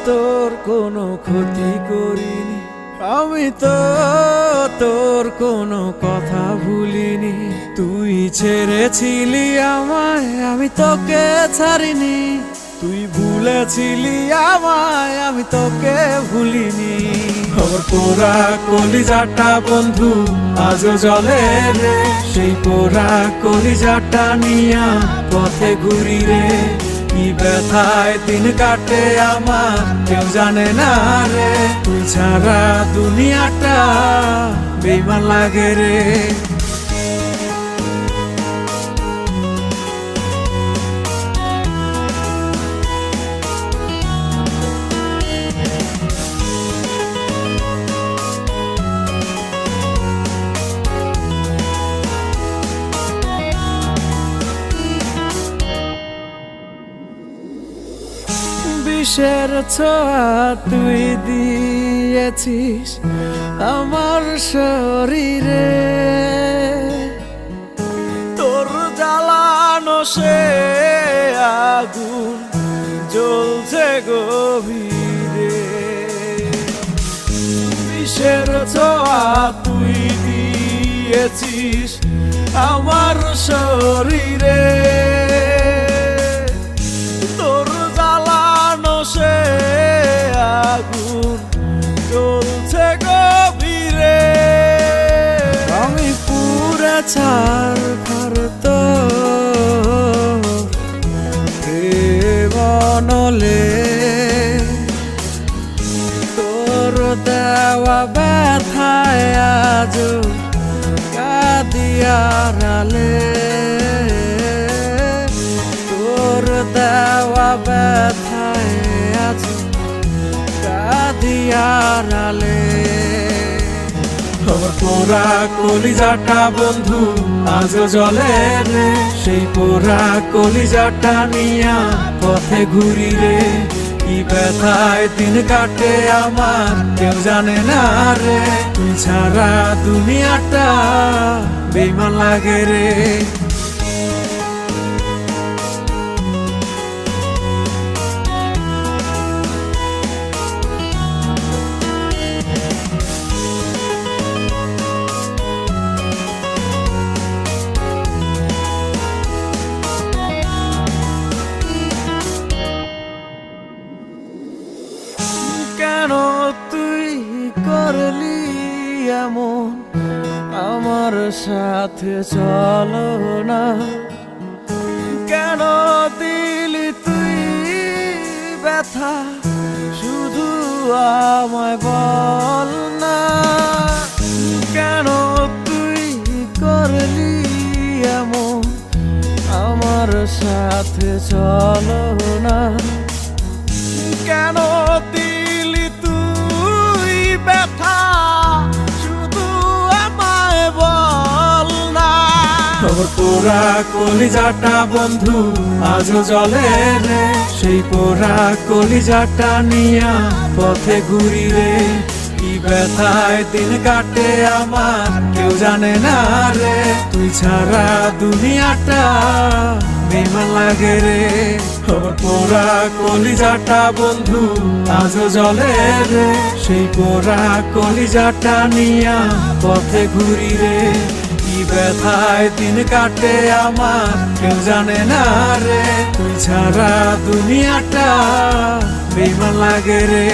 তোর কোনো ক্ষতি করিনি, আমি তো তোর কোনো কথা ভুলিনি। তুই ছেড়েছিলি আমায়, আমি তোকে ছাড়িনি। তুই ভুলেছিলি আমায়, আমি তোকে ভুলিনি। খবর পোড়া কলিজাটা বন্ধু আজও জ্বলে রে, সেই পোড়া কলিজাটা নিয়া পথে ঘুরি রে। কি ব্যথায় দিন কাটে আমার কেউ জানে না রে, তুই ছাড়া দুনিয়াটা বেইমান লাগে রে। বিষের ছোঁয়া তুই দিয়েছিস আমার শরীরে, তোর জ্বালানো সে আগুন জ্বলছে গভীরে। বিষের ছোঁয়া তুই দিয়েছিস আমার শরীরে, সে আগুন জ্বলছে গভীরে। আমি পুরা ছারখার তোর প্রেমনলে, তোর দেওয়া ব্যথায় আজ কাঁদিয়ারালে, তোর দেওয়া ব্যথায় আজ কাঁদিয়ারালে। খবর পোড়া কলিজাটা বন্ধু আজও জ্বলে রে, সেই পোড়া কলিজাটা নিয়া পথে ঘুরি রে। কি ব্যথায় দিন কাটে আমার কেউ জানে না রে, তুই ছাড়া দুনিয়াটা বেইমান লাগে রে। কেন তুই করলি এমন আমার সাথে, চলো না কেন দিলি তুই ব্যথা, শুধু আমায় বল না। কেন তুই করলি এমন আমার সাথে, চলো না কেন দিলি তুই ব্যথা, শুধু আমায় বল না। খবর পোড়া কলিজাটা বন্ধু আজও জ্বলে রে, সেই পোড়া কলিজাটা নিয়া পথে ঘুরি রে। কি ব্যথায় দিন কাটে আমার কেউ জানে না রে, তুই ছাড়া দুনিয়াটা বেইমান লাগে রে। খবর পোড়া কলিজাটা বন্ধু আজও জ্বলে রে, সেই পোড়া কলিজাটা নিয়া পথে ঘুরি রে। কি ব্যথায় দিন কাটে আমার কেউ জানে না রে, তুই ছাড়া দুনিয়াটা বেইমান লাগে রে।